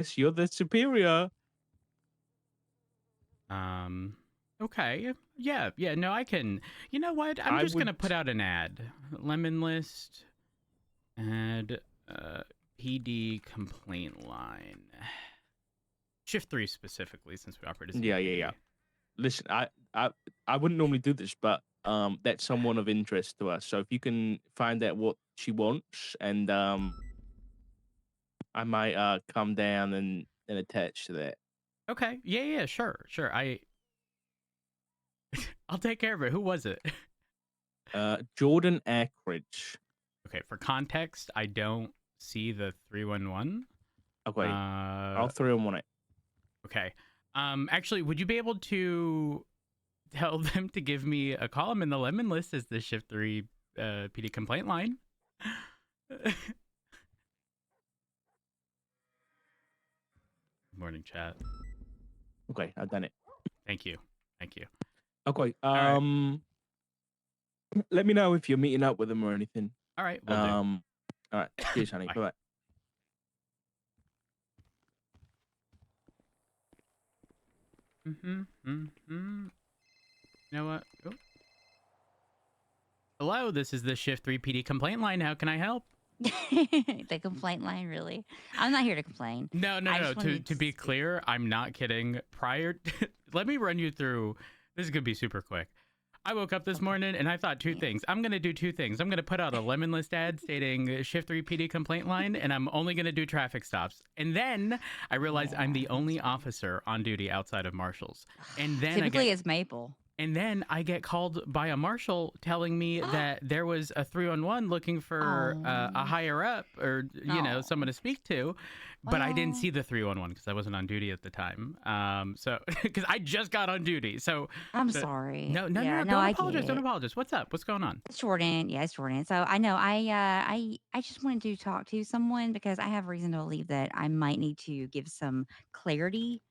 Yes, you're the superior. Um, okay. Yeah, yeah, no, I can. You know what? I'm I just would. gonna put out an ad. Lemon list, add, uh, PD complaint line. Shift 3 specifically, since we operate as Yeah, yeah, yeah. EPD. Listen, I wouldn't normally do this, but that's someone of interest to us. So if you can find out what she wants, and I might come down and attach to that. Okay. Yeah, yeah, sure, sure. I'll take care of it. Who was it? Jordan Ackridge. Okay, for context, I don't see the 311. Okay, Uh, I'll throw him on it. okay. Actually, would you be able to tell them to give me a column in the lemon list as the shift 3 PD complaint line? Morning chat. Okay, I've done it. Thank you. Thank you. Okay. All right. Let me know if you're meeting up with him or anything. All right, we'll do. All right. Cheers, honey. Bye. Bye. Mm-hmm. Mm-hmm. You know what? Oh. Hello, this is the Shift 3 PD complaint line. How can I help? The complaint line, really? I'm not here to complain. No, no, I no. just wanted To be clear, I'm not kidding. Let me run you through. This is gonna be super quick. I woke up this morning and I thought two things. I'm gonna do two things. I'm gonna put out a lemon list ad stating Shift 3 PD complaint line, and I'm only gonna do traffic stops. And then I realized I'm the only officer on duty outside of marshals. And then typically it's Maple. And then I get called by a marshal telling me that there was a 311 looking for a higher up or, someone to speak to. But I didn't see the 311 because I wasn't on duty at the time. So, because I just got on duty. So, I'm sorry. No, Yeah, don't I apologize. get Don't it. apologize. What's up? What's going on? It's Jordan. Yeah, it's Jordan. So I know I just wanted to talk to someone because I have reason to believe that I might need to give some clarity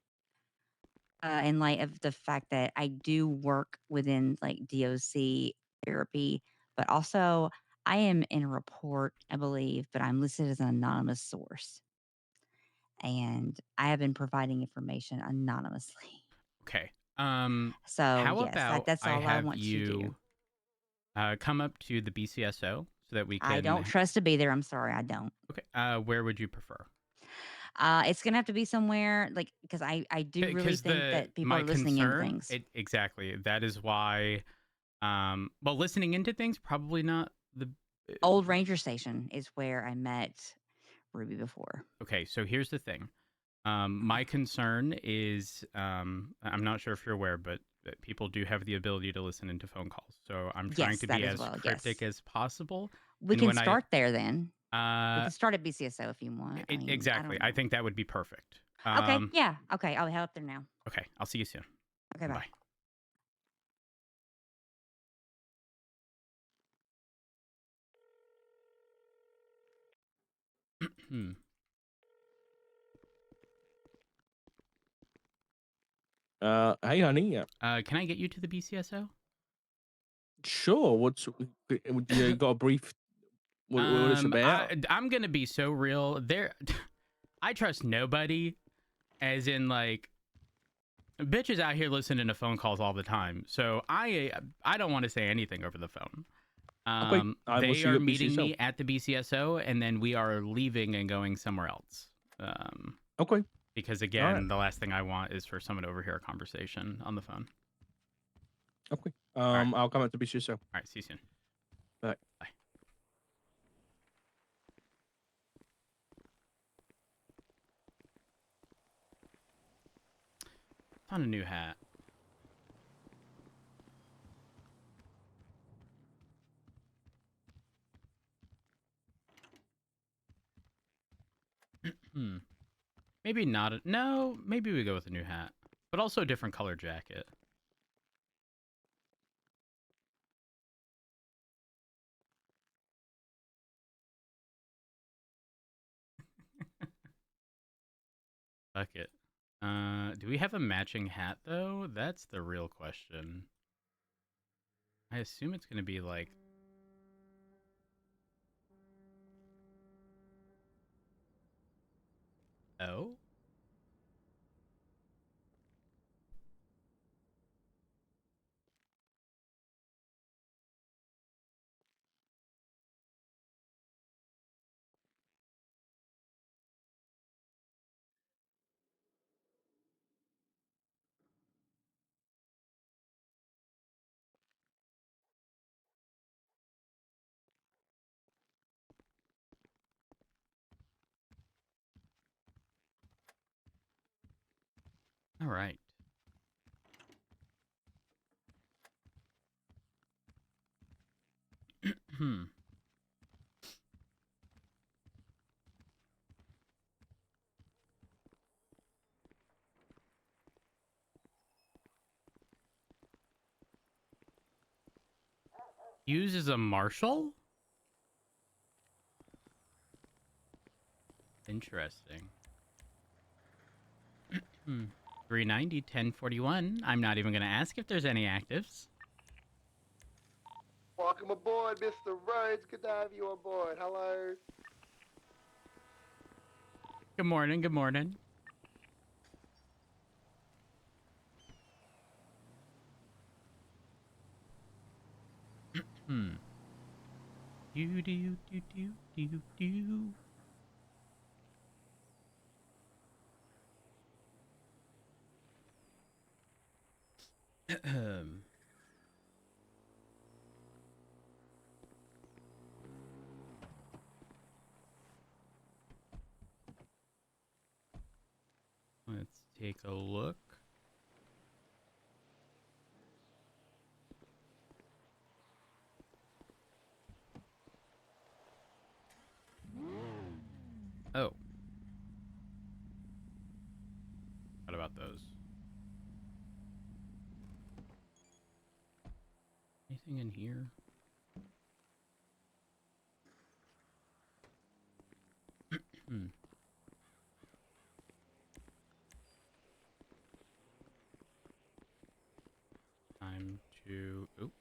in light of the fact that I do work within like DOC therapy, but also I am in a report, I believe, but I'm listed as an anonymous source. And I have been providing information anonymously. Okay. So How yes, about that's I all I have want to do. you come up to the BCSO so that we I can. don't trust to be there. I'm sorry, I don't. Okay. Where would you prefer? It's gonna have to be somewhere like because I do really think that people my are listening into concern, things. exactly. That is why. Well, listening into things probably not the. Old Ranger Station is where I met Ruby before. Okay, so here's the thing. My concern is, I'm not sure if you're aware, but people do have the ability to listen into phone calls. So I'm trying Yes, to that be as as well. cryptic Yes, as possible. we And can when start there then. We uh, can start at BCSO if you want. I mean, I exactly, don't I know. think that would be perfect. Okay, yeah, okay. I'll head up there now. Okay, I'll see you soon. Okay, bye. Bye. Hey, honey. Yeah. Can I get you to the BCSO? Sure. You got a brief? What it's about? I'm gonna be so real. I trust nobody. As in, like, bitches out here listening to phone calls all the time. So I don't want to say anything over the phone. Okay. I will They see you are at meeting BCSO. me at the BCSO, and then we are leaving and going somewhere else. Okay. Because All again, right. the last thing I want is for someone to overhear a conversation on the phone. Okay. All right. I'll come up to BCSO. All right. See you soon. Bye. Bye. Found a new hat. Maybe not. No, maybe we go with a new hat, but also a different color jacket. Fuck it. Do we have a matching hat though? That's the real question. I assume it's gonna be like. Oh? All right. Hmm. Use as a marshal? Interesting. 390, 1041. I'm not even going to ask if there's any actives. Welcome aboard, Mr. Rhodes. Good to have you on board. Hello. Good morning. Good morning. Hmm. Do do do do do do. Let's take a look. Oh. What about those? Anything in here? Hmm. Time to... Oh.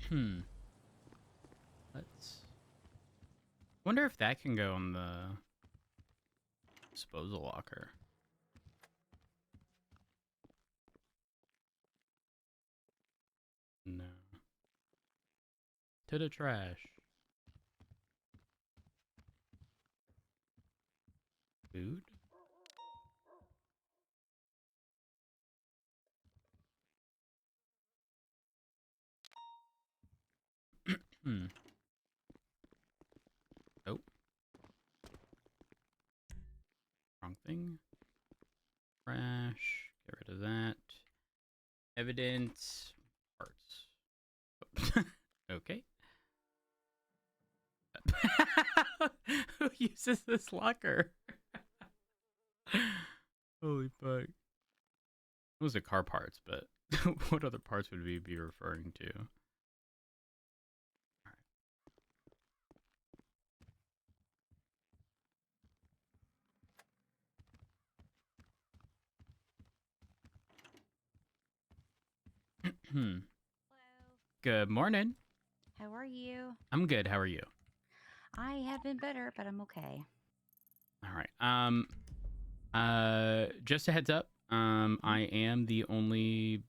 Hmm. Let's... Wonder if that can go on the disposal locker. No. To the trash. Food? Hmm. Oh. Wrong thing. Trash. Get rid of that. Evidence. Parts. Okay. Who uses this locker? Holy fuck. Those are car parts, but what other parts would we be referring to? Hmm. Hello. Good morning. How are you? I'm good. How are you? I have been better, but I'm okay. All right. Just a heads up. I am the only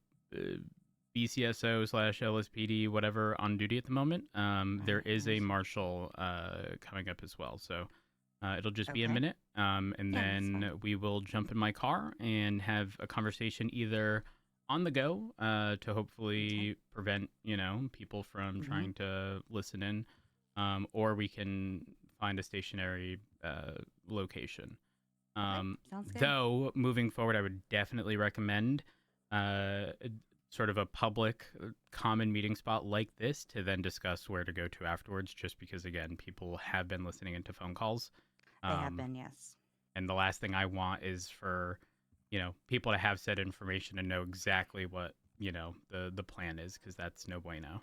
BCSO slash LSPD whatever on duty at the moment. There is a Nice. marshal coming up as well, so it'll just be a Okay. minute. And Yeah, that's then fine. we will jump in my car and have a conversation either on the go to hopefully prevent people from Mm-hmm. trying to listen in, or we can find a stationary location. Okay. Sounds good. Though moving forward, I would definitely recommend uh, sort of a public, common meeting spot like this to then discuss where to go to afterwards. Just because, again, people have been listening into phone calls, They have um, been, yes. and the last thing I want is for people to have said information and know exactly what the plan is, because that's no bueno.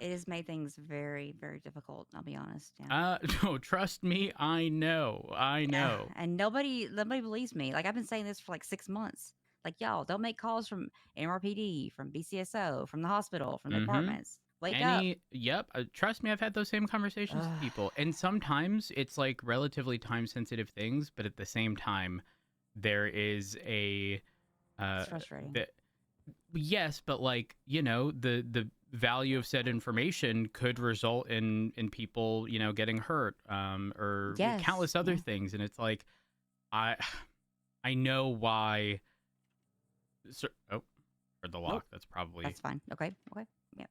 It has made things very, very difficult. I'll be honest. Yeah. No, trust me, I know, I Yeah. know. And nobody believes me. Like I've been saying this for like 6 months. Like y'all don't make calls from NRPD, from BCSO, from the hospital, from the Mm-hmm. departments. Wake up. Yep. Trust me, I've had those same conversations with Ugh. people. And sometimes it's like relatively time sensitive things, but at the same time, there is a It's frustrating. the, yes, but like, the value of said information could result in people, getting hurt, or Yes. countless other Yeah. things. And it's like, I I know why. Oh, or the lock. Nope. That's probably, That's fine. Okay. Okay. Yep.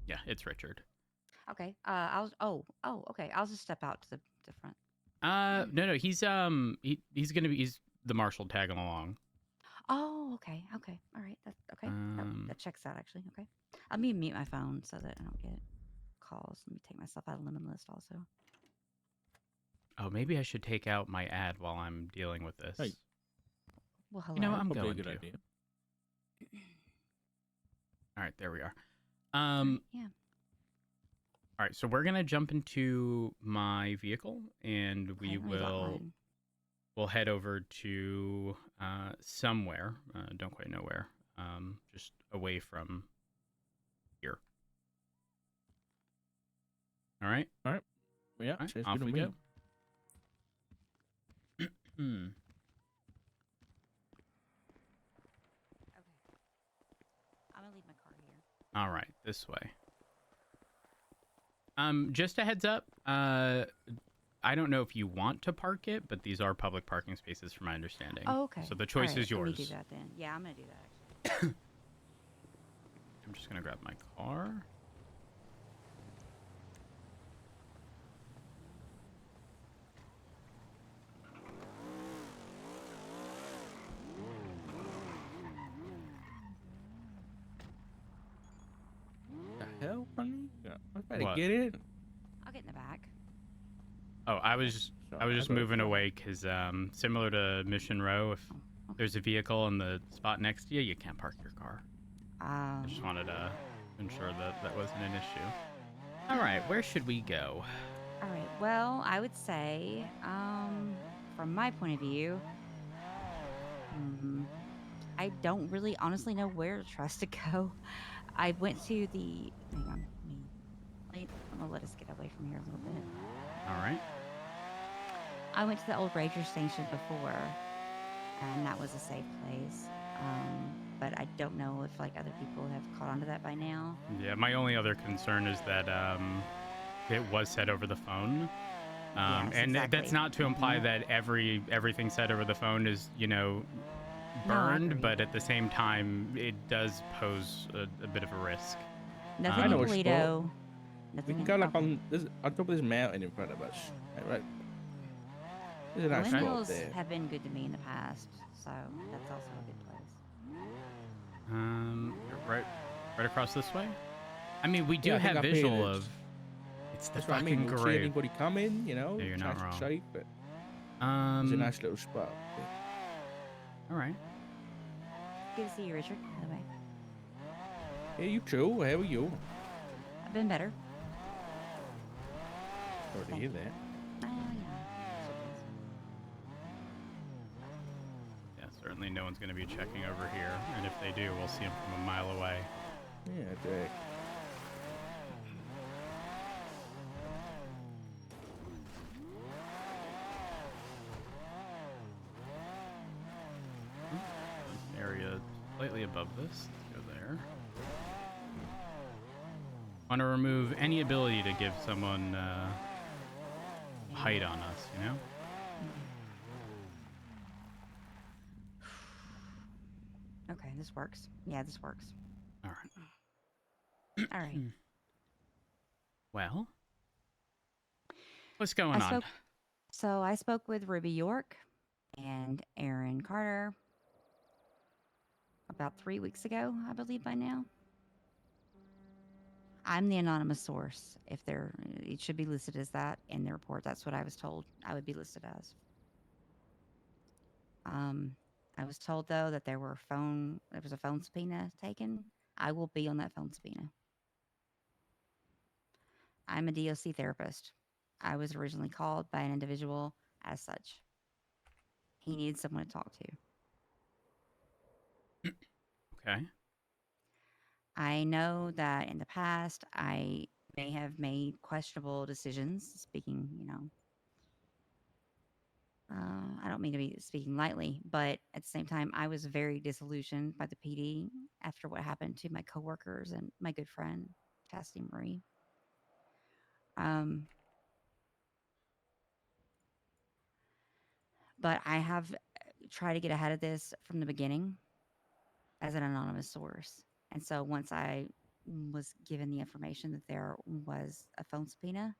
yeah, it's Richard. Okay. Okay. I'll just step out to the front. No, he's he's the marshal tagging along. Oh, okay. Okay. All right. That's okay. That checks out actually. Okay. Let me mute my phone so that I don't get calls. Let me take myself out of limit list also. Oh, maybe I should take out my ad while I'm dealing with this. Hey. Well, hello. You know, I'm Probably a going good to. idea. All right, there we are. Yeah. All right, so we're gonna jump into my vehicle, and we Okay, let me lock will mine. we'll head over to somewhere. Don't quite know where. Just away from here. All right. Yeah, All right, sounds off good to we me. go. Okay. I'm gonna leave my car here. All right, this way. Just a heads up. I don't know if you want to park it, but these are public parking spaces, from my understanding. Oh, okay. So the choice All right, is yours. Let me do that then. Yeah, I'm gonna do that actually. I'm just gonna grab my car. The hell, honey? Yeah, I better What? get in. I'll get in the back. Oh, I was just Sorry, moving away because similar to Mission Row, if Okay. there's a vehicle in the spot next to you, you can't park your car. I just wanted to ensure that wasn't an issue. All right, where should we go? All right. Well, I would say, from my point of view, I don't really honestly know where to trust to go. I went to the. Hang on. I'm gonna let us get away from here a little bit. All right. I went to the old Ranger station before, and that was a safe place. But I don't know if like other people have caught on to that by now. Yeah, my only other concern is that it was said over the phone. Yes, And exactly. that's not to imply that everything said over the phone is, No, I burned, agree. but at the same time, it does pose a bit of a risk. Nothing I in know a spot. Toledo. We Nothing can in go like okay. on top of this mountain in front of us. Right. There's a nice spot Windmills there. have been good to me in the past, so that's also a good place. Right across this way. I mean, we do Yeah, I think have up here visual there's- of. It's the That's what I fucking mean. We'll see grave. anybody coming, Yeah, you're it's not nice and wrong. safe, but there's a nice little spot. All right. Good to see you, Richard. By the way, Yeah, you too. How are you? I've been better. Sorry to Thank hear you. that. Yeah, certainly no one's going to be checking over here, and if they do, we'll see them from a mile away. Yeah, Dick. Area slightly above this. Let's go there. Want to remove any ability to give someone height on us, you know? Okay, this works. Yeah, this works. All right. All right. Well, what's going on? So I spoke with Ruby York and Aaron Carter about 3 weeks ago, I believe by now. I'm the anonymous source. If it should be listed as that in the report. That's what I was told I would be listed as. I was told though that there was a phone subpoena taken. I will be on that phone subpoena. I'm a DOC therapist. I was originally called by an individual as such. He needed someone to talk to. Okay. I know that in the past I may have made questionable decisions. Speaking, I don't mean to be speaking lightly, but at the same time, I was very disillusioned by the PD after what happened to my coworkers and my good friend, Chastity Marie. Um, but I have tried to get ahead of this from the beginning as an anonymous source. And so once I was given the information that there was a phone subpoena,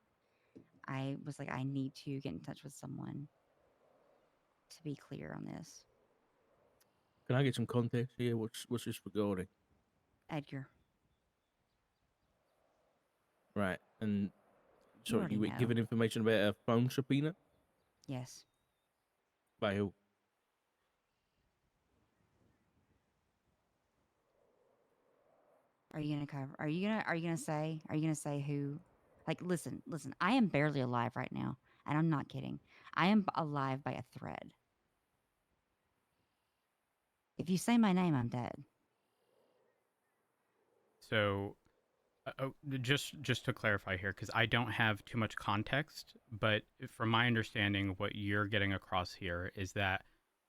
I was like, I need to get in touch with someone to be clear on this. Can I get some context here? What's this regarding? Edgar, Right. And you sorry, already you were know. given information about a phone subpoena Yes. by who? Are you gonna cover? Are you gonna say who? Like, listen. I am barely alive right now, and I'm not kidding. I am alive by a thread. If you say my name, I'm dead. So, just to clarify here, because I don't have too much context, but from my understanding, what you're getting across here is that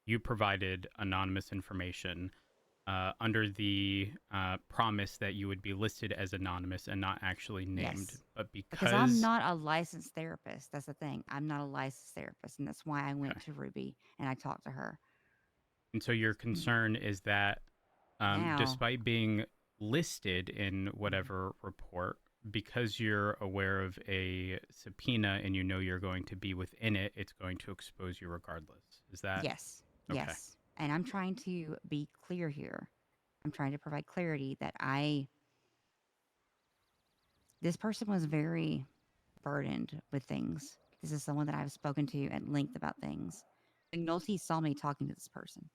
you provided anonymous information under the promise that you would be listed as anonymous and not actually named. Yes, But because I'm because, not a licensed therapist. That's the thing. I'm not a licensed therapist, and that's why I went okay, to Ruby and I talked to her. and so your Mm, concern is that Now, despite being listed in mm, whatever report, because you're aware of a subpoena and you know you're going to be within it, it's going to expose you regardless. Is that yes, okay? yes, and I'm trying to be clear here. I'm trying to provide clarity that this person was very burdened with things. This is someone that I've spoken to at length about things. McNulty saw me talking to this person,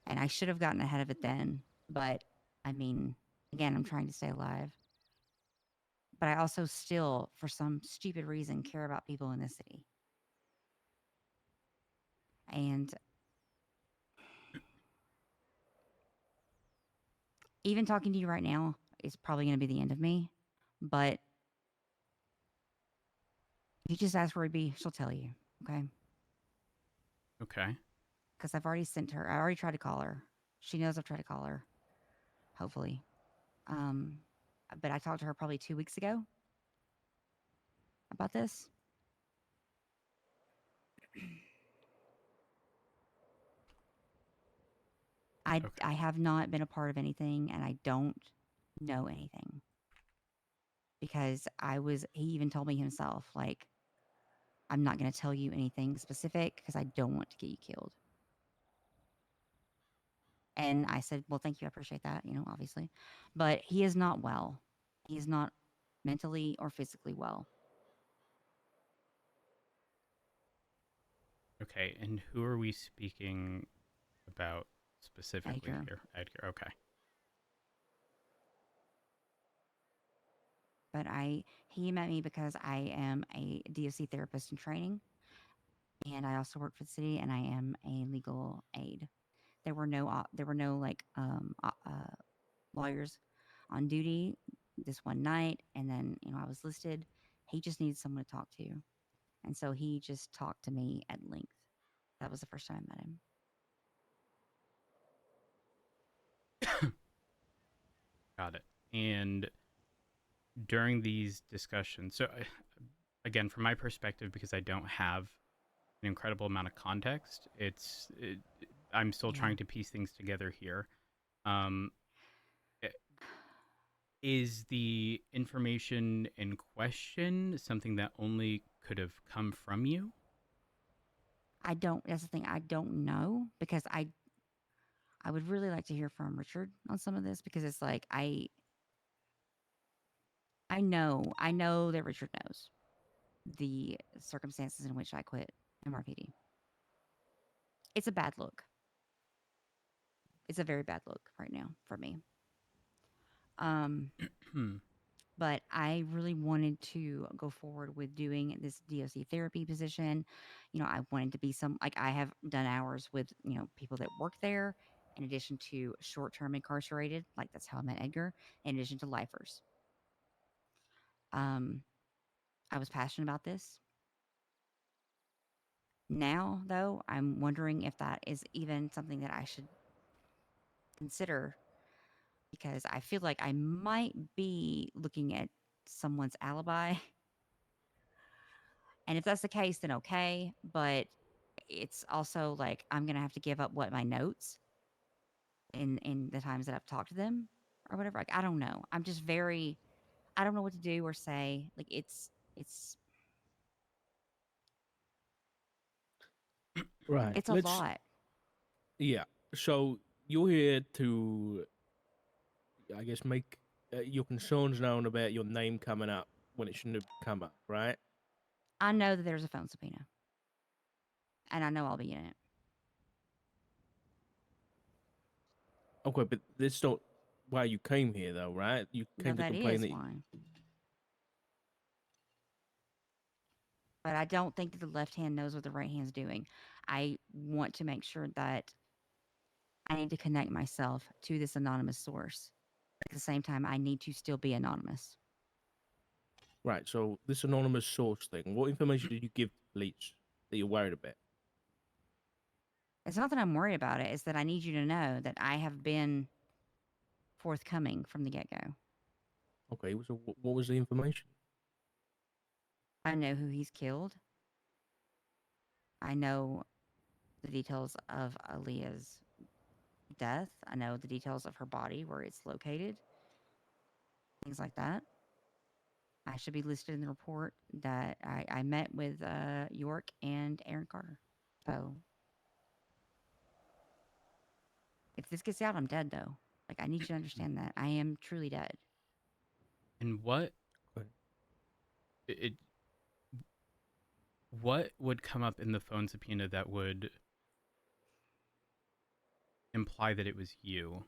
and I should have gotten ahead of it then. But I mean, again, I'm trying to stay alive. But I also still, for some stupid reason, care about people in this city. And even talking to you right now is probably going to be the end of me. But if you just ask Ruby, she'll tell you. Okay. Okay. Because I've already sent her, I already tried to call her. She knows I've tried to call her, hopefully. Um, but I talked to her probably 2 weeks ago about this. I Okay. have not been a part of anything and I don't know anything because he even told me himself, like, I'm not going to tell you anything specific because I don't want to get you killed. And I said, well, thank you. I appreciate that, obviously. But he is not well. He is not mentally or physically well. Okay. And who are we speaking about specifically Edgar. here? Edgar. Okay. But he met me because I am a DOC therapist in training. And I also work for the city and I am a legal aid. There were no like lawyers on duty this one night, and then I was listed. He just needed someone to talk to, and so he just talked to me at length. That was the first time I met him. Got it. And during these discussions, so again, from my perspective, because I don't have an incredible amount of context, I'm still Yeah, trying to piece things together here. Um, i- is the information in question something that only could have come from you? I don't. That's the thing. I don't know because I would really like to hear from Richard on some of this because it's like I know that Richard knows the circumstances in which I quit MRPD. It's a bad look. It's a very bad look right now for me. Um, Hmm. but I really wanted to go forward with doing this DOC therapy position. I wanted to be like I have done hours with people that work there, in addition to short-term incarcerated, like that's how I met Edgar, in addition to lifers. Um, I was passionate about this. Now, though, I'm wondering if that is even something that I should consider because I feel like I might be looking at someone's alibi. And if that's the case, then okay. But it's also like I'm gonna have to give up what my notes in the times that I've talked to them or whatever. Like I don't know. I'm just very I don't know what to do or say. Like it's Right. it's a Let's. lot. Yeah. So you're here to, I guess, make your concerns known about your name coming up when it shouldn't have come up, right? I know that there's a phone subpoena. And I know I'll be in it. Okay, but that's not why you came here, though, right? You No, came to that complain is that. why. But I don't think that the left hand knows what the right hand's doing. I want to make sure that I need to connect myself to this anonymous source. At the same time, I need to still be anonymous. Right. So this anonymous source thing. What information did you give to police that you're worried about? It's not that I'm worried about it, it's that I need you to know that I have been forthcoming from the get go. Okay. So what was the information? I know who he's killed. I know the details of Aaliyah's death. I know the details of her body, where it's located, things like that. I should be listed in the report that I met with York and Aaron Carter. So if this gets out, I'm dead though. Like I need you to understand that. I am truly dead. And what Okay. it what would come up in the phone subpoena that would imply that it was you?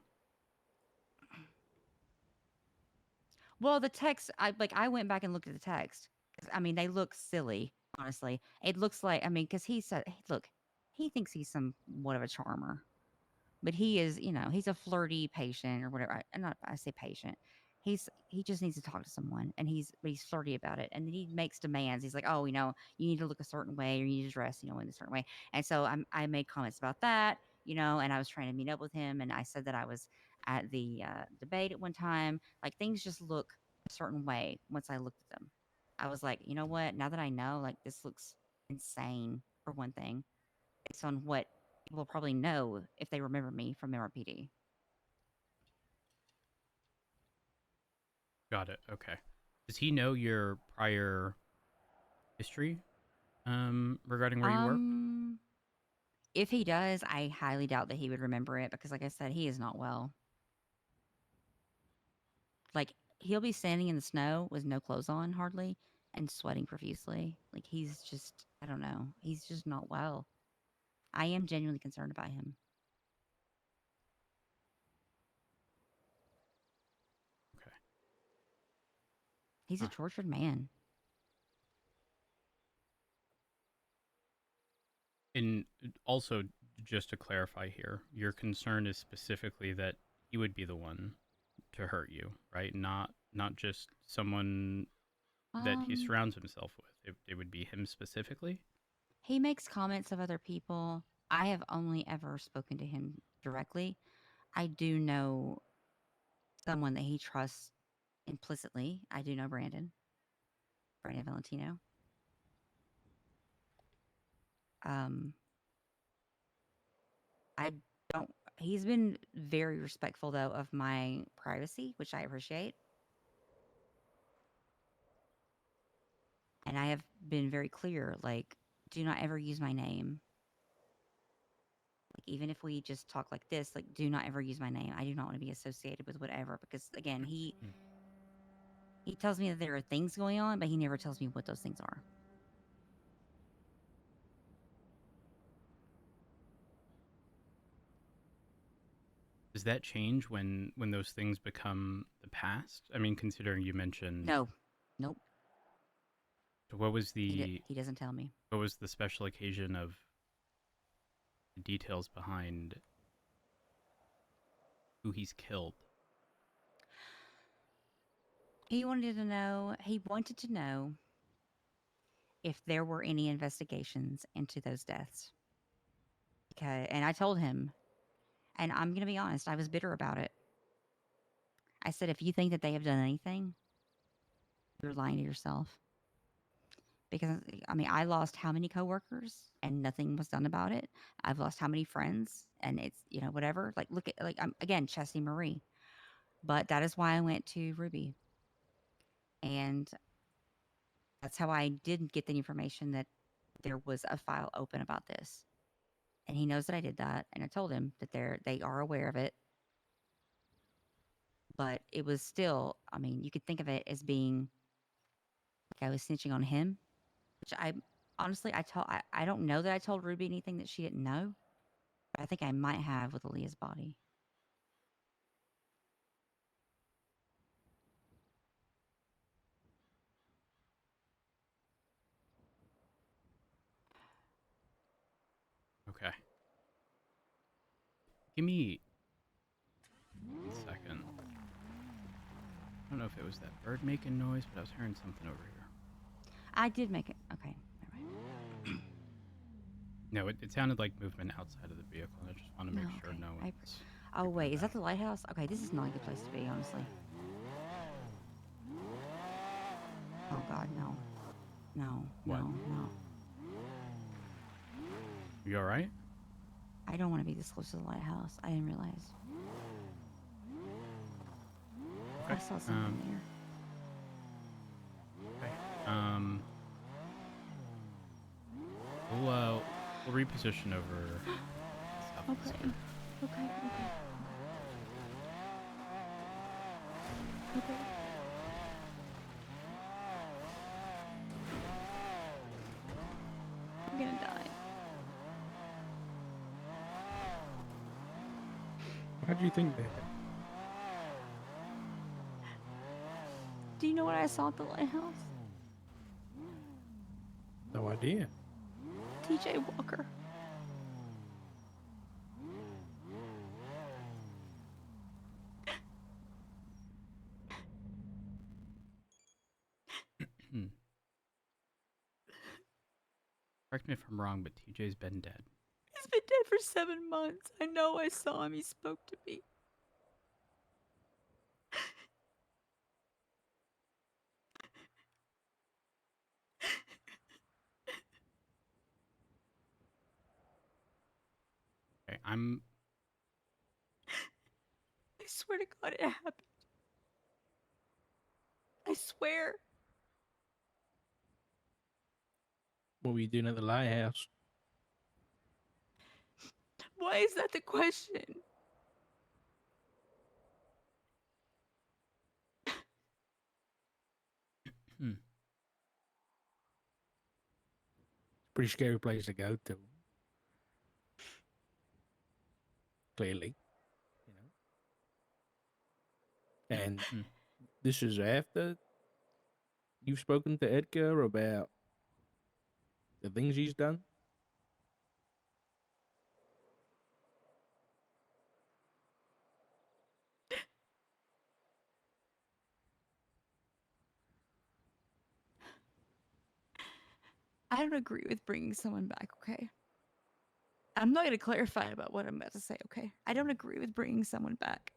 Well, the text, I went back and looked at the text. 'Cause, I mean, they look silly, honestly. It looks like, I mean, because he said, hey, look, he thinks he's somewhat of a charmer, but he is, he's a flirty patient or whatever. I say patient. He just needs to talk to someone, and he's flirty about it, and then he makes demands. He's like, oh, you need to look a certain way, or you need to dress, in a certain way. And so I made comments about that, and I was trying to meet up with him, and I said that I was at the debate at one time. Like things just look a certain way once I looked at them. I was like, you know what? Now that I know, like this looks insane for one thing, based on what people probably know if they remember me from MRPD. Got it. Okay. Does he know your prior history regarding where you worked? If he does, I highly doubt that he would remember it because, like I said, he is not well. Like he'll be standing in the snow with no clothes on, hardly, and sweating profusely. Like he's just, I don't know, he's just not well. I am genuinely concerned about him. Okay. He's a Huh. tortured man. And also, just to clarify here, your concern is specifically that he would be the one to hurt you, right? Not just someone that he Um, surrounds himself with. It would be him specifically. he makes comments of other people. I have only ever spoken to him directly. I do know someone that he trusts implicitly. I do know Brandon Valentino. Um, I don't. He's been very respectful though of my privacy, which I appreciate. And I have been very clear, like, do not ever use my name. Like, even if we just talk like this, like, do not ever use my name. I do not want to be associated with whatever because, again, he tells me that there are things going on, but he never tells me what those things are. Does that change when those things become the past? I mean, considering you mentioned No, nope. what was the He doesn't tell me. what was the special occasion of the details behind who he's killed? He wanted to know if there were any investigations into those deaths. Okay, and I told him, and I'm going to be honest, I was bitter about it. I said, if you think that they have done anything, you're lying to yourself. Because, I mean, I lost how many coworkers and nothing was done about it. I've lost how many friends and it's, whatever. Like, look at, like, again, Chessie Marie. But that is why I went to Ruby. And that's how I did get the information that there was a file open about this. And he knows that I did that. And I told him that they are aware of it. But it was still, I mean, you could think of it as being like I was snitching on him, which I honestly, I don't know that I told Ruby anything that she didn't know, but I think I might have with Aaliyah's body. Okay. Give me 1 second. I don't know if it was that bird making noise, but I was hearing something over here. I did make it. Okay. All right. No, it sounded like movement outside of the vehicle, and I just want to make sure okay. no one's... Oh, wait. Is that out. the lighthouse? Okay. This is not a good place to be, honestly. Oh, God. No. No. What? No. You alright? I don't want to be this close to the lighthouse. I didn't realize. Okay. I saw something there. Okay. We'll reposition over south of this Okay. area. Okay. I'm gonna die. Why do you think that? Do you know what I saw at the lighthouse? No idea. TJ Walker. Correct me if I'm wrong, but TJ's been dead. He's been dead for 7 months. I know I saw him. He spoke to me. Okay, I swear to God it happened. I swear. What were you doing at the lighthouse? Why is that the question? Pretty scary place to go to. Clearly. And this is after you've spoken to Edgar about the things he's done? I don't agree with bringing someone back, okay? I'm not going to clarify about what I'm about to say, okay? I don't agree with bringing someone back.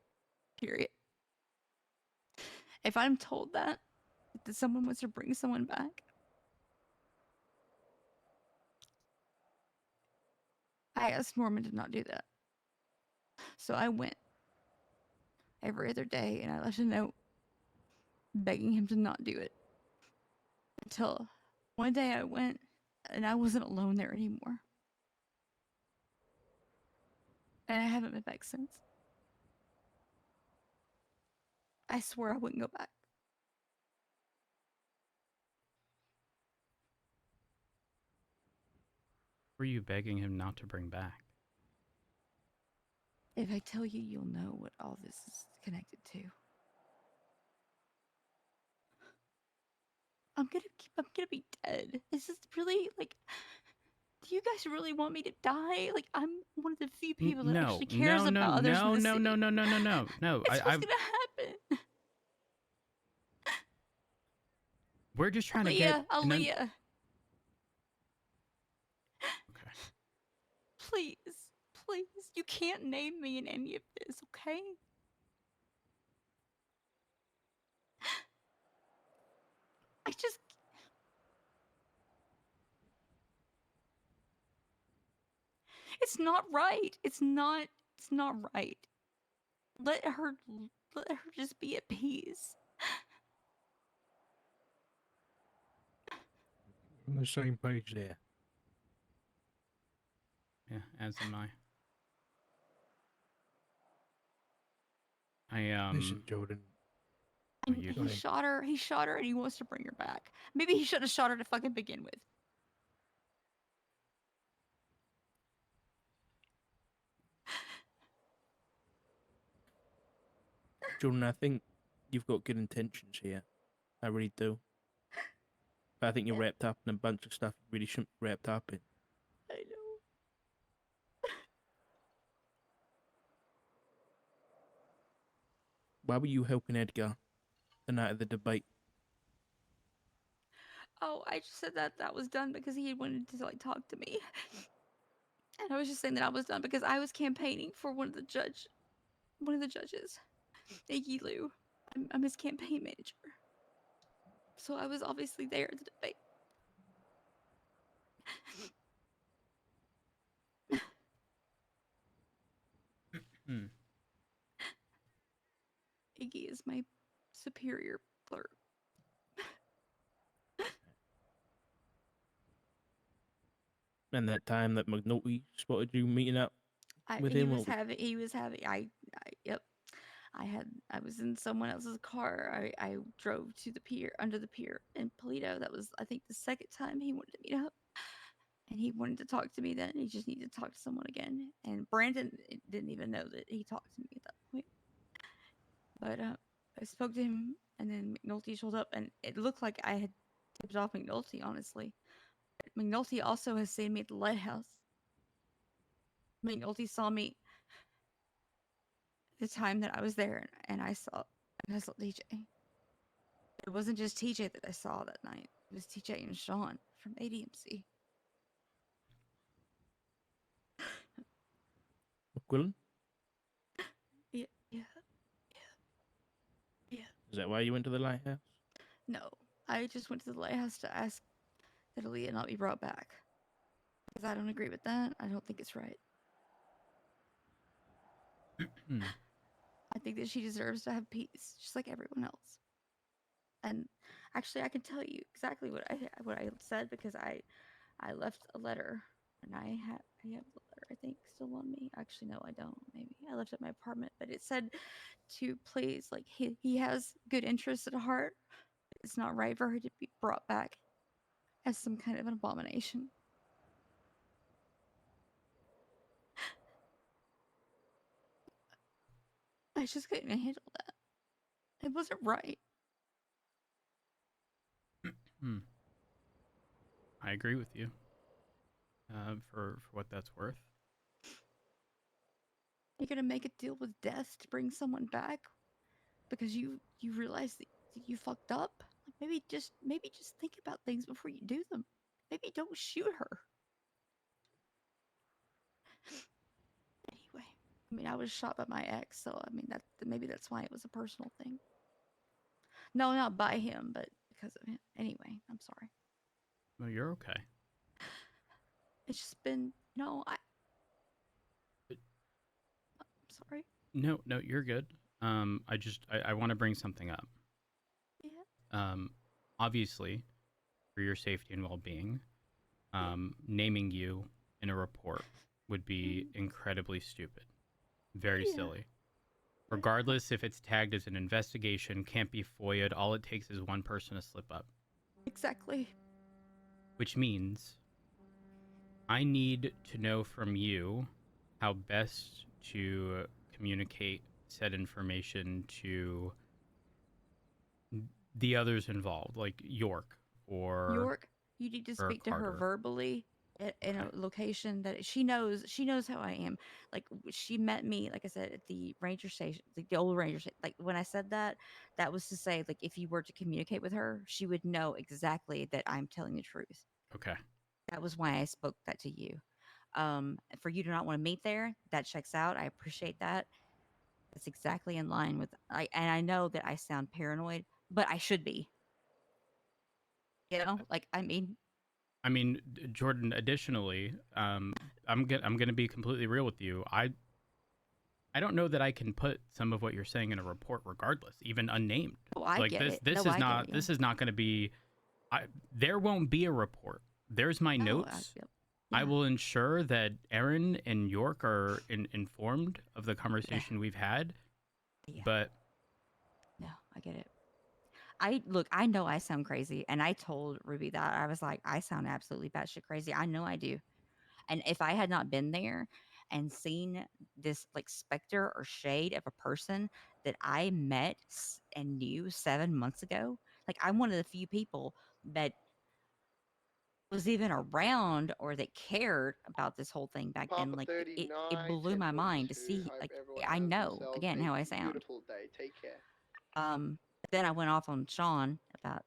Period. If I'm told that someone wants to bring someone back, I asked Norman to not do that. So I went every other day and I left a note begging him to not do it. Until one day I went and I wasn't alone there anymore. And I haven't been back since. I swear I wouldn't go back. Were you begging him not to bring back? If I tell you, you'll know what all this is connected to. I'm gonna be dead. This is really like Do you guys really want me to die? Like, I'm one of the few N- people that no, actually cares no, no, about others no, in the no, city. no, no, no, no, no, no. It's what's gonna happen. We're just trying to get. Aaliyah, Okay. please, please. You can't name me in any of this, okay? I just. It's not right. It's not. It's not right. Let her. Let her just be at peace. On the same page there. Yeah, as am I. Listen, Jordan. Oh, And you he shot her. He shot her, and he wants to bring her back. Maybe he should have shot her to fucking begin with. Jordan, I think you've got good intentions here. I really do. But I think you're wrapped up in a bunch of stuff you really shouldn't be wrapped up in. I know. Why were you helping Edgar the night of the debate? Oh, I just said that was done because he wanted to like talk to me, and I was just saying that I was done because I was campaigning for one of the judges, Iggy Lou. I'm his campaign manager, so I was obviously there at the debate. Hmm. Iggy is my superior clerk. And that time that McNulty spotted you meeting up with He him? was having. Yep. I was in someone else's car. I drove to the pier, under the pier in Polito. That was, I think, the second time he wanted to meet up. And he wanted to talk to me then. He just needed to talk to someone again. And Brandon didn't even know that he talked to me at that point. But I spoke to him, and then McNulty showed up, and it looked like I had tipped off McNulty, honestly. But McNulty also has seen me at the lighthouse. McNulty saw me the time that I was there, and I saw TJ. It wasn't just TJ that I saw that night. It was TJ and Sean from ADMC. McQuillan? Yeah, yeah, yeah. Is that why you went to the lighthouse? No, I just went to the lighthouse to ask that Aaliyah not be brought back. Because I don't agree with that. I don't think it's right. Hmm. I think that she deserves to have peace, just like everyone else. And actually, I can tell you exactly what I said because I left a letter, and I have the letter, I think, still on me. Actually, no, I don't. Maybe I left it at my apartment, but it said to please, like, he has good interests at heart. It's not right for her to be brought back as some kind of an abomination. I just couldn't handle that. It wasn't right. Hmm. I agree with you. For what that's worth. You're gonna make a deal with death to bring someone back because you realize that you fucked up. Like maybe just think about things before you do them. Maybe don't shoot her. Anyway, I mean, I was shot by my ex, so I mean maybe that's why it was a personal thing. No, not by him, but because of him. Anyway, I'm sorry. Well, you're okay. It's just been I'm sorry. No, you're good. I want to bring something up. Yeah. Obviously, for your safety and well-being, naming you in a report would be incredibly stupid. Very silly. Regardless if it's tagged as an investigation, can't be FOIA'd, all it takes is one person to slip up. Exactly. Which means I need to know from you how best to communicate said information to the others involved, like York or You need to or speak to her Carter. verbally in Okay. a location that she knows how I am. Like she met me, like I said, at the ranger station, like the old ranger station. Like when I said that, that was to say, like if you were to communicate with her, she would know exactly that I'm telling the truth. Okay. That was why I spoke that to you. For you to not want to meet there, that checks out. I appreciate that. That's exactly in line with and I know that I sound paranoid, but I should be. You know, like I mean, Jordan. Additionally, I'm gonna be completely real with you. I don't know that I can put some of what you're saying in a report, regardless, even unnamed. oh, I Like get it. this No, is I get not it. Yeah. this is not going to be. There won't be a report. There's my No, notes. yeah. I will ensure that Aaron and York are informed of the conversation we've had. Yeah. But No, I get it. I look, I know I sound crazy, and I told Ruby that I was like, I sound absolutely batshit crazy. I know I do. And if I had not been there and seen this like specter or shade of a person that I met and knew 7 months ago, like I'm one of the few people that was even around or that cared about this whole thing back then. Papa Like it 39, blew my mind to 1042. see, Hope like everyone I has know themselves again a how I sound. beautiful day. Take care. Then I went off on Sean about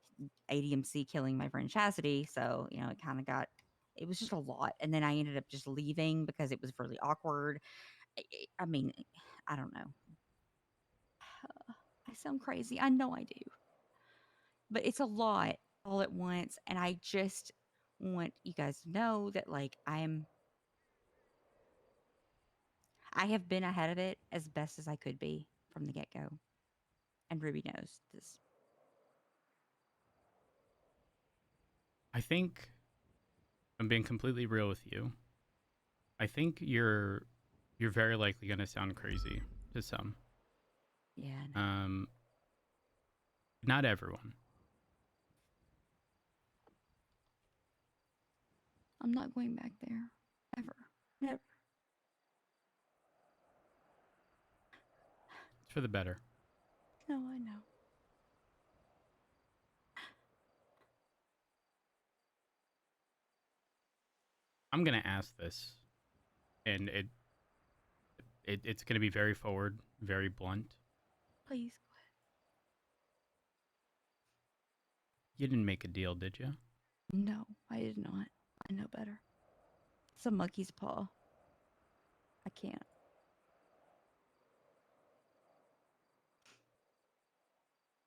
ADMC killing my friend Chastity. So, it kind of it was just a lot. And then I ended up just leaving because it was really awkward. I mean, I don't know. I sound crazy. I know I do. But it's a lot all at once. And I just want you guys to know that, like, I have been ahead of it as best as I could be from the get go. And Ruby knows this. I think I'm being completely real with you. I think you're very likely going to sound crazy to some. Yeah. I know. Not everyone. I'm not going back there. Ever. Never. It's for the better. No, I know. I'm going to ask this, and it's going to be very forward, very blunt. Please go You didn't make a deal, did you? ahead. No, I did not. I know better. It's a monkey's paw. I can't.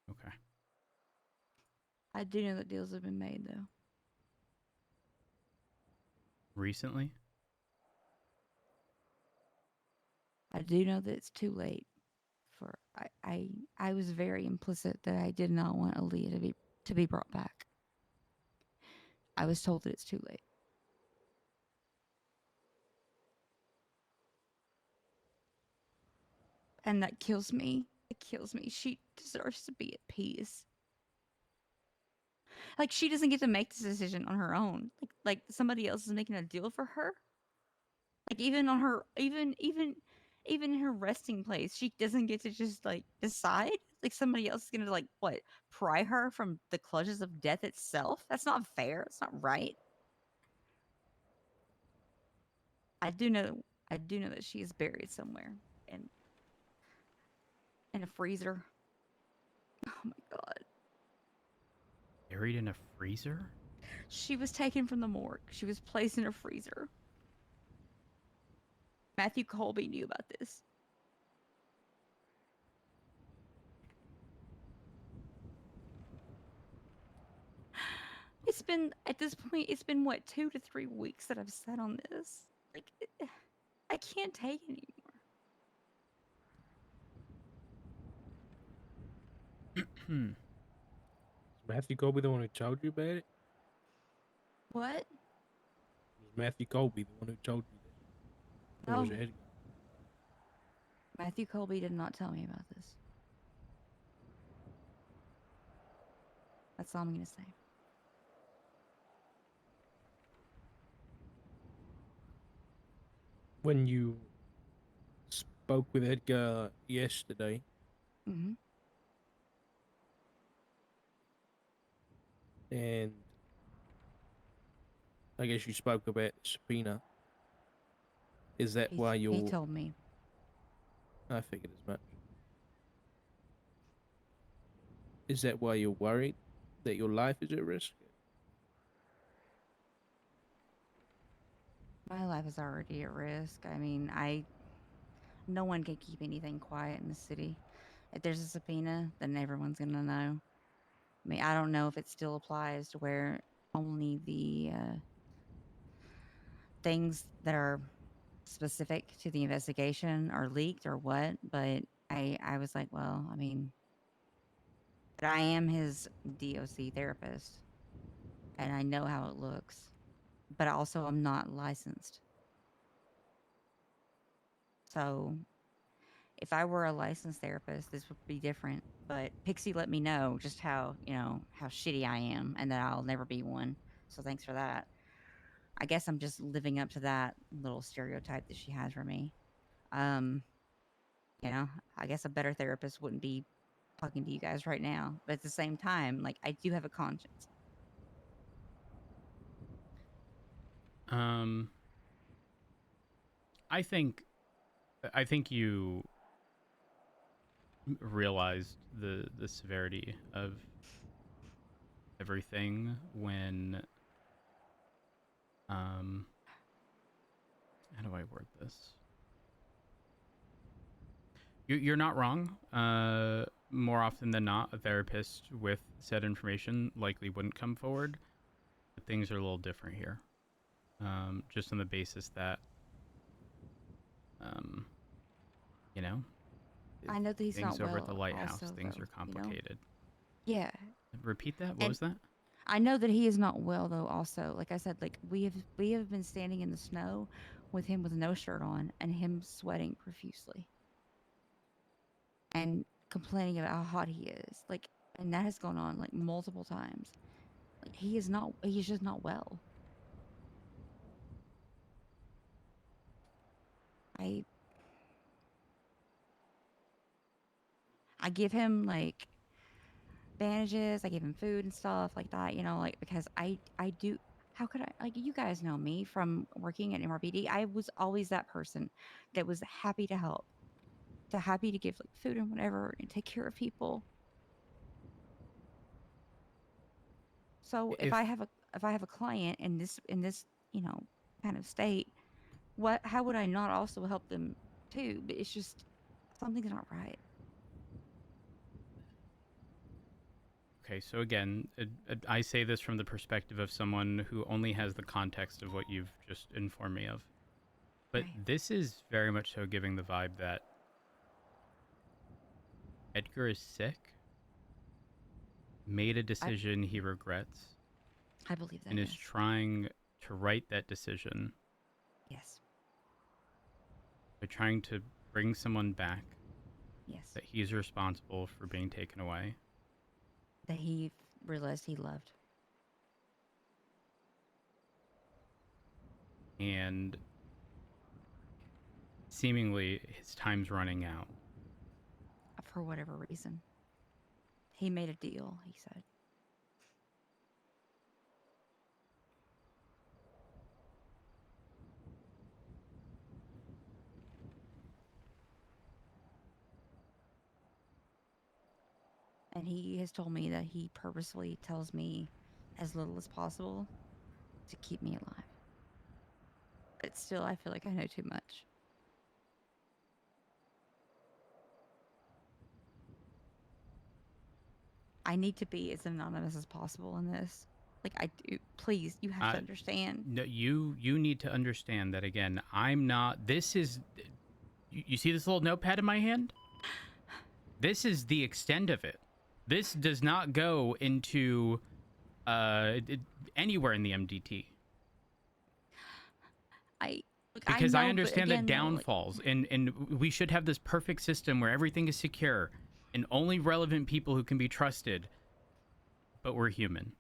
Okay. I do know that deals have been made though. Recently? I do know that it's too late for I was very implicit that I did not want Aaliyah to be brought back. I was told that it's too late. And that kills me. It kills me. She deserves to be at peace. Like she doesn't get to make this decision on her own. Like somebody else is making a deal for her. Like even on her even in her resting place, she doesn't get to just like decide. Like somebody else is gonna like what pry her from the clutches of death itself. That's not fair. It's not right. I do know I do know that she is buried somewhere in a freezer. Oh my god. Buried in a freezer? She was taken from the morgue. She was placed in a freezer. Matthew Colby knew about this. It's been at this point. It's been what 2 to 3 weeks that I've sat on this. Like, I can't take it anymore. Is Matthew Colby the one who told you about it? What? Is Matthew Colby the one who told you that? Or was No, it Edgar? Matthew Colby did not tell me about this. That's all I'm gonna say. When you spoke with Edgar yesterday, Mm-hmm. and I guess you spoke about the subpoena. Is that why He you're? told me. I figured as much. Is that why you're worried that your life is at risk? My life is already at risk. I mean, no one can keep anything quiet in the city. If there's a subpoena, then everyone's gonna know. I mean, I don't know if it still applies to where only the things that are specific to the investigation are leaked or what, but I was like, well, I mean, but I am his DOC therapist and I know how it looks, but also I'm not licensed. So if I were a licensed therapist, this would be different. But Pixie let me know just how, how shitty I am and that I'll never be one. So thanks for that. I guess I'm just living up to that little stereotype that she has for me. Um, I guess a better therapist wouldn't be talking to you guys right now. But at the same time, like I do have a conscience. Um, I think you realized the severity of everything when how do I word this? You're not wrong. More often than not, a therapist with said information likely wouldn't come forward. But things are a little different here. Just on the basis that, um, you know, I know that he's things not over at the well. lighthouse, Also, things though, are complicated. Yeah, Repeat that. What and was that? I know that he is not well though. Also, like I said, like we have been standing in the snow with him with no shirt on and him sweating profusely and complaining about how hot he is. Like, and that has gone on like multiple times. Like he is not. He's just not well. I I give him like bandages. I give him food and stuff like that. Like because I do. How could I like you guys know me from working at MRBD? I was always that person that was happy to help, to happy to give like food and whatever and take care of people. So If if I have a client in this you know kind of state, how would I not also help them too? But it's just something's not right. Okay, so again, I say this from the perspective of someone who only has the context of what you've just informed me of. But Right. this is very much so giving the vibe that Edgar is sick, made a I decision he regrets, I believe that. and is Yes. trying to right that decision Yes. by trying to bring someone back Yes. that he's responsible for being taken away. That he realized he loved And seemingly his time's running out. for whatever reason. He made a deal. He said. And he has told me that he purposefully tells me as little as possible to keep me alive. But still, I feel like I know too much. I need to be as anonymous as possible in this. Like I do. Please, you have to understand. No, you need to understand that again. I'm not. This is. You see this little notepad in my hand? This is the extent of it. This does not go into anywhere in the MDT. I Look, I Because I know, but understand that again, though, like downfalls, and we should have this perfect system where everything is secure and only relevant people who can be trusted. But we're human.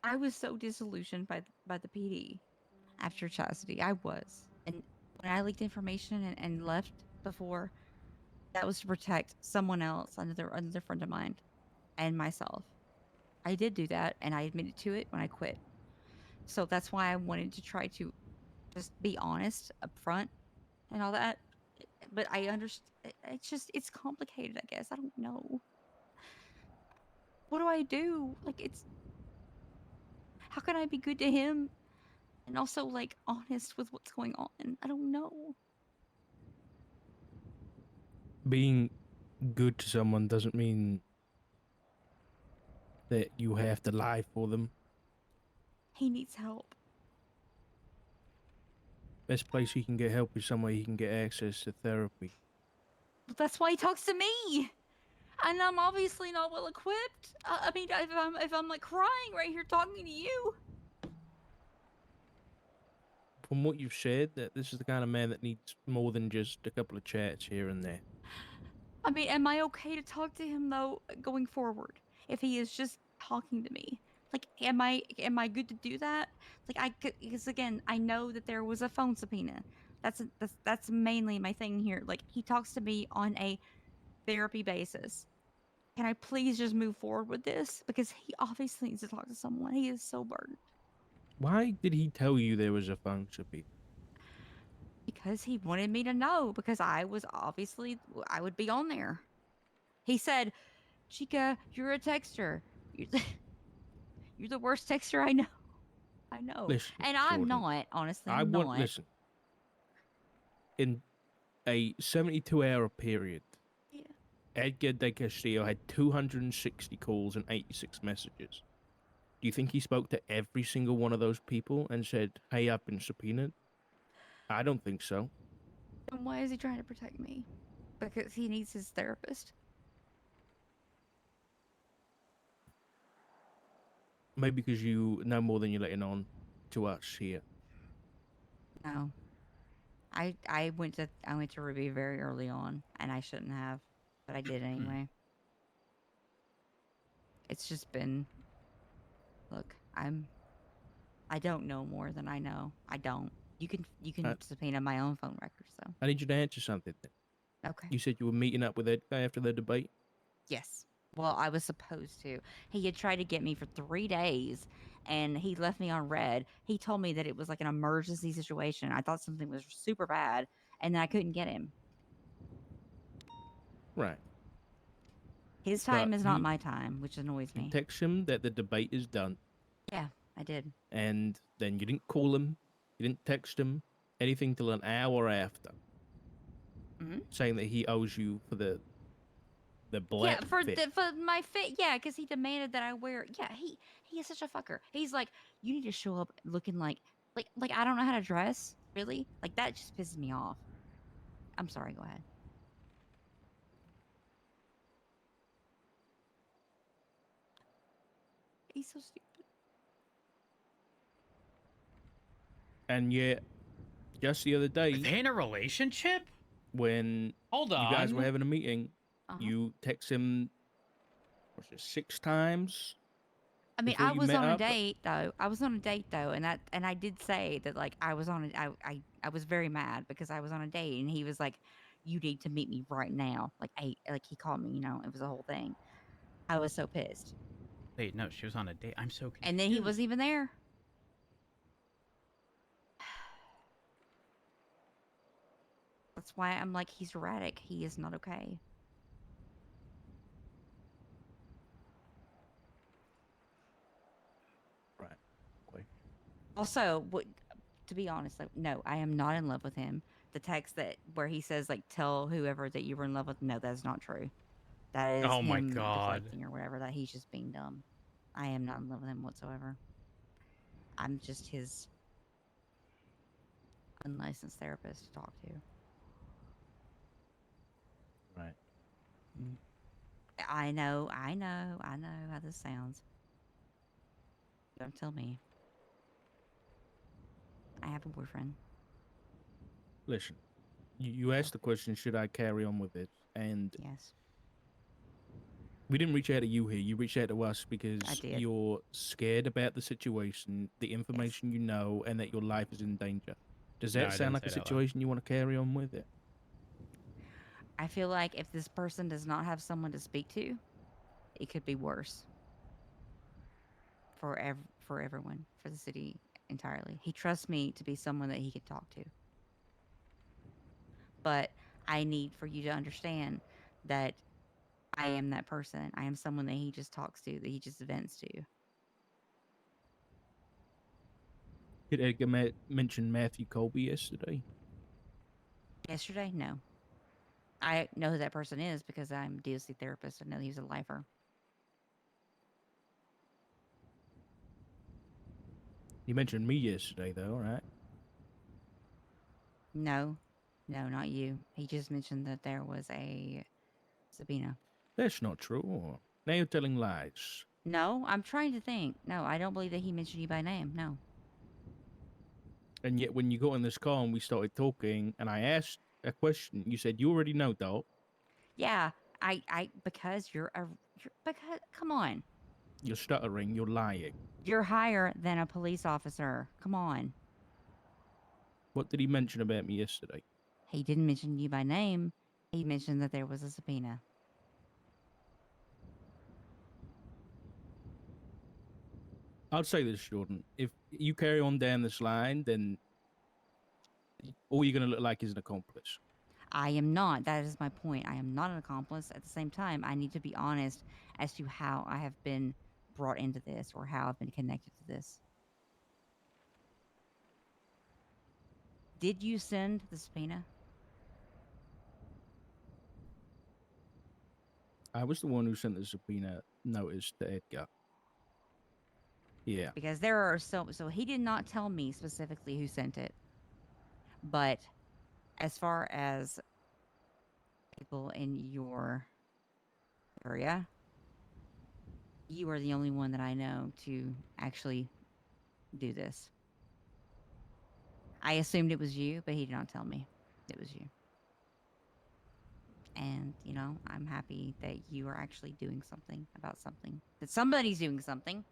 I was so disillusioned by the PD after Chastity. I was, and when I leaked information and left before, that was to protect someone else, another friend of mine, and myself. I did do that, and I admitted to it when I quit. So that's why I wanted to try to just be honest up front and all that. But I understand. It's complicated, I guess. I don't know. What do I do? Like, how can I be good to him and also, like, honest with what's going on? I don't know. Being good to someone doesn't mean that you have to lie for them. He needs help. Best place he can get help is somewhere he can get access to therapy. But that's why he talks to me. And I'm obviously not well equipped. I mean, if I'm like crying right here talking to you. From what you've said, that this is the kind of man that needs more than just a couple of chats here and there. I mean, am I okay to talk to him though going forward? If he is just talking to me, like, am I good to do that? Like, I could, because again, I know that there was a phone subpoena. That's mainly my thing here. Like, he talks to me on a therapy basis. Can I please just move forward with this? Because he obviously needs to talk to someone. He is so burdened. Why did he tell you there was a phone subpoena? Because he wanted me to know, because I was obviously, I would be on there. He said, Chica, you're a texter. You're the, you're the worst texter I know. I know. Listen, And I'm Jordan, not, honestly. I I'm want not. listen. In a 72-hour period, Yeah. Edgar de Castillo had 260 calls and 86 messages. Do you think he spoke to every single one of those people and said, "Hey, I've been subpoenaed"? I don't think so. And why is he trying to protect me? Because he needs his therapist. Maybe because you know more than you're letting on to us here. No. I went to Ruby very early on, and I shouldn't have, but I did anyway. It's just been, look, I don't know more than I know. I don't. You can subpoena my own phone records though. I need you to answer something then. Okay. You said you were meeting up with that guy after the debate? Yes. Well, I was supposed to. He had tried to get me for 3 days and he left me on red. He told me that it was like an emergency situation. I thought something was super bad and then I couldn't get him. Right. His But time is not my time, which annoys you me. text him that the debate is done, Yeah, I did. and then you didn't call him, you didn't text him, anything till an hour after, saying that he owes you for the black fit. For my fit. Yeah, because he demanded that I wear. Yeah, he is such a fucker. He's like, you need to show up looking like I don't know how to dress. Really, like that just pisses me off. I'm sorry. Go ahead. He's so stupid. And yet, just the other Are day, they in a relationship? when Hold on. you guys were having a meeting, Uh-huh. you text him, was it 6 times? I mean, before I you was met on a up? date though. I was on a date though, and I did say that like I was on a, I was very mad because I was on a date, and he was like, "You need to meet me right now." Like he called me, you know, it was a whole thing. I was so pissed, Wait, no, she was on a date. I'm so confused. and then he wasn't even there. That's why I'm like, he's erratic. He is not okay. Right. Okay. Also, to be honest, like, no, I am not in love with him. The text that where he says like, tell whoever that you were in love with. No, that's not true. That is Oh my him God. deflecting or whatever. That he's just being dumb. I am not in love with him whatsoever. I'm just his unlicensed therapist to talk to. Right. I know how this sounds. Don't tell me. I have a boyfriend. Listen, you asked the question, should I carry on with it? And Yes, we didn't reach out to you here. You reached out to us I because did. you're scared about the situation, the information you know, and that your life is in danger. Does No, that I sound didn't like a say that loud. situation you want to carry on with it? I feel like if this person does not have someone to speak to, it could be worse for everyone, for the city, entirely. He trusts me to be someone that he can talk to. But I need for you to understand that I am that person. I am someone that he just talks to, that he just vents to. Did Edgar mention Matthew Colby yesterday? Yesterday, no. I know who that person is because I'm a DOC therapist. I know he's a lifer. You mentioned me yesterday, though, right? No, no, not you. He just mentioned that there was a subpoena. That's not true. Now you're telling lies. No, I'm trying to think. No, I don't believe that he mentioned you by name. No. And yet, when you got in this call and we started talking, and I asked a question, you said you already know, doll. Yeah, because because come on, You're stuttering. You're lying. you're higher than a police officer. Come on. What did he mention about me yesterday? He didn't mention you by name. He mentioned that there was a subpoena. I'll say this, Jordan. If you carry on down this line, then all you're going to look like is an accomplice. I am not. That is my point. I am not an accomplice. At the same time, I need to be honest as to how I have been brought into this or how I've been connected to this. Did you send the subpoena? I was the one who sent the subpoena notice to Edgar. Yeah. Because there are so he did not tell me specifically who sent it. But as far as people in your area, you are the only one that I know to actually do this. I assumed it was you, but he did not tell me it was you. And, I'm happy that you are actually doing something about something. That somebody's doing something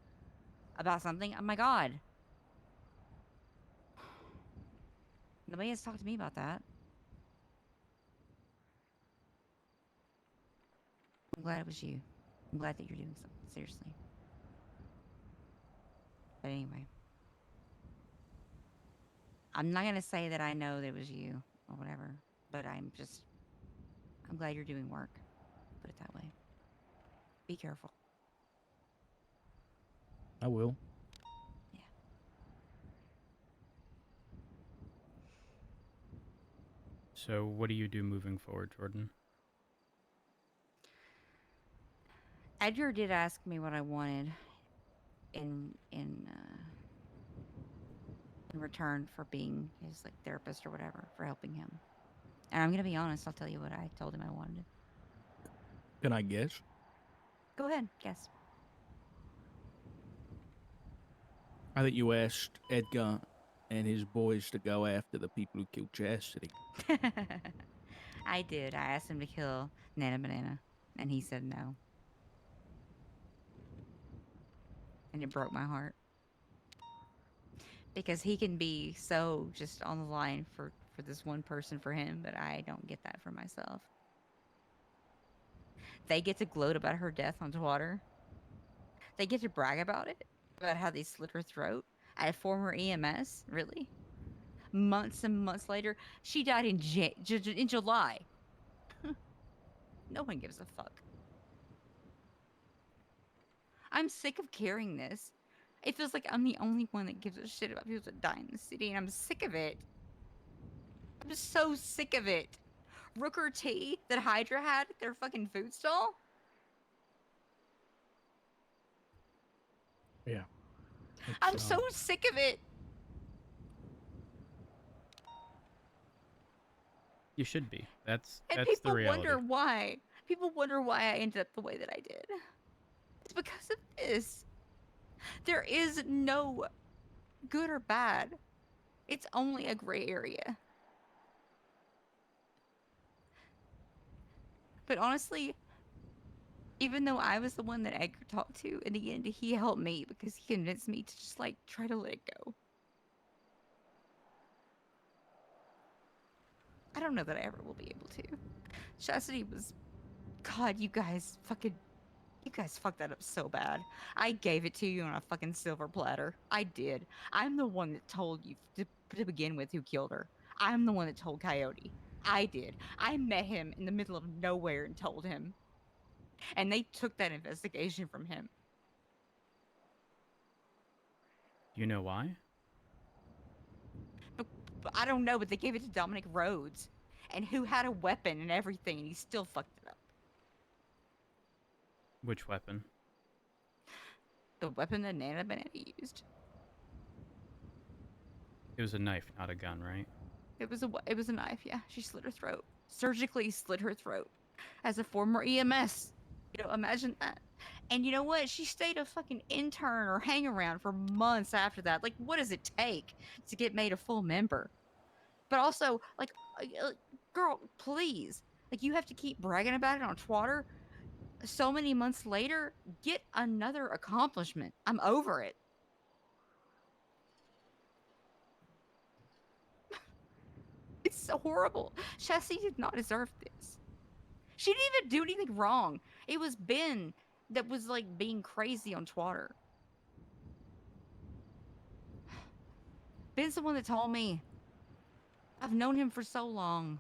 about something. Oh my God. Nobody has talked to me about that. I'm glad it was you. I'm glad that you're doing something. Seriously. But anyway. I'm not going to say that I know that it was you or whatever. But I'm glad you're doing work. Put it that way. Be careful. I will. Yeah. So, what do you do moving forward, Jordan? Edgar did ask me what I wanted in return for being his therapist or whatever, for helping him. And I'm gonna be honest, I'll tell you what I told him I wanted. Can I guess? Go ahead, guess. I think you asked Edgar and his boys to go after the people who killed Chastity. I did. I asked him to kill Nana Banana, and he said no. And it broke my heart. Because he can be so just on the line for this one person for him, but I don't get that for myself. They get to gloat about her death on Twitter. They get to brag about it, about how they slit her throat at a former EMS. Really? Months and months later, she died in July. No one gives a fuck. I'm sick of carrying this. It feels like I'm the only one that gives a shit about people that die in the city, and I'm sick of it. I'm just so sick of it. Rooker T that Hydra had at their fucking food stall? Yeah. I'm so sick of it. You should be. That's And the people reality. wonder why. People wonder why I ended up the way that I did. It's because of this. There is no good or bad. It's only a gray area. But honestly, even though I was the one that Edgar talked to, in the end, he helped me because he convinced me to just try to let it go. I don't know that I ever will be able to. Chastity was, God, you guys fucking You guys fucked that up so bad. I gave it to you on a fucking silver platter. I did. I'm the one that told you to begin with who killed her. I'm the one that told Coyote. I did. I met him in the middle of nowhere and told him. And they took that investigation from him. Do you know why? But I don't know, but they gave it to Dominic Rhodes. And who had a weapon and everything, and he still fucked it up. Which weapon? The weapon that Nana Benetti used. It was a knife, not a gun, right? It was a knife, yeah. She slit her throat. Surgically slit her throat. As a former EMS. You know, imagine that. And you know what? She stayed a fucking intern or hang around for months after that. Like, what does it take to get made a full member? But also, like, girl, please. Like, you have to keep bragging about it on Twitter. So many months later, get another accomplishment. I'm over it. It's so horrible. Chessie did not deserve this. She didn't even do anything wrong. It was Ben that was like being crazy on Twitter. Ben's the one that told me. I've known him for so long.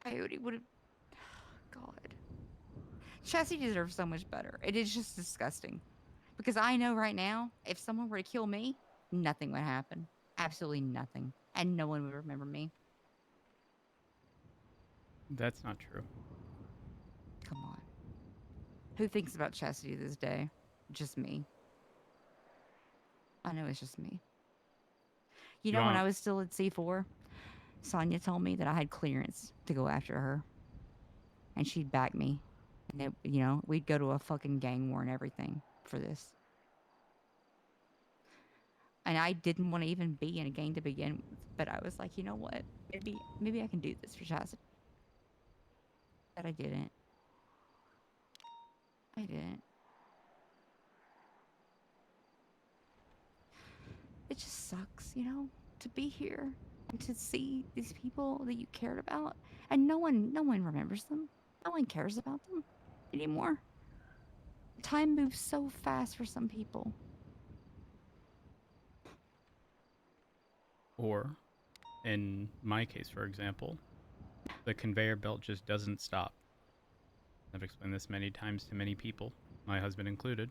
Coyote would have. God. Chessie deserves so much better. It is just disgusting. Because I know right now, if someone were to kill me, nothing would happen. Absolutely nothing. And no one would remember me. That's not true. Come on. Who thinks about Chastity this day? Just me. I know it's just me. You know, when I was still at C4, Sonia told me that I had clearance to go after her. And she'd back me. And, you know, we'd go to a fucking gang war and everything for this. And I didn't want to even be in a gang to begin with. But I was like, you know what? Maybe I can do this for Chastity. But I didn't. I didn't. It just sucks, you know, to be here and to see these people that you cared about, and no one remembers them. No one cares about them anymore. Time moves so fast for some people. Or, in my case, for example, the conveyor belt just doesn't stop. I've explained this many times to many people, my husband included.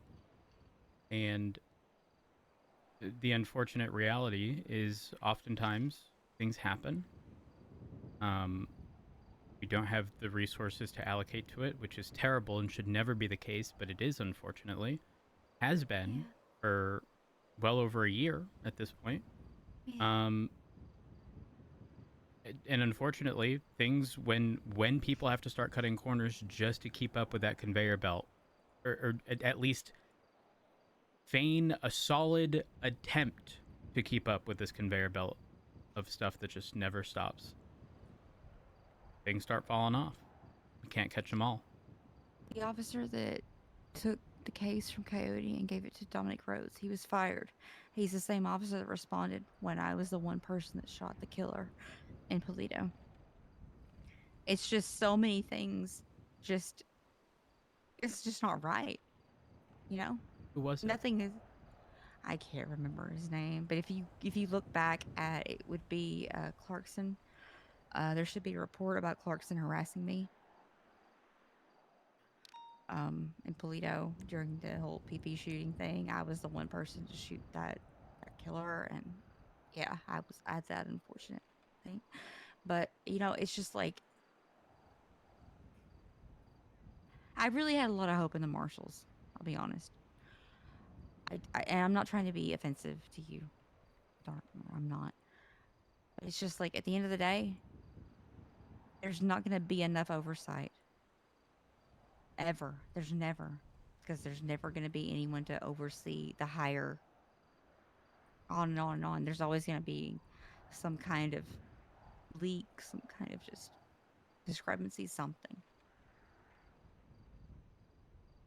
And the unfortunate reality is oftentimes things happen. We don't have the resources to allocate to it, which is terrible and should never be the case, but it is, unfortunately. Has been for well over a year at this point. Yeah. And unfortunately, things when people have to start cutting corners just to keep up with that conveyor belt, or at least feign a solid attempt to keep up with this conveyor belt of stuff that just never stops, things start falling off. We can't catch them all. The officer that took the case from Coyote and gave it to Dominic Rhodes, he was fired. He's the same officer that responded when I was the one person that shot the killer in Polito. It's just so many things. It's just not right. You know? Who was it? Nothing is. I can't remember his name, but if you look back at it, would be Clarkson. There should be a report about Clarkson harassing me. In Polito during the whole PP shooting thing, I was the one person to shoot that killer, and yeah, I had that unfortunate thing. But you know, it's just like I really had a lot of hope in the marshals. I'll be honest. And I'm not trying to be offensive to you. I'm not. But it's just like at the end of the day, there's not going to be enough oversight. Ever. There's never. Because there's never going to be anyone to oversee the higher. On and on and on. There's always going to be some kind of leak, some kind of just discrepancy, something.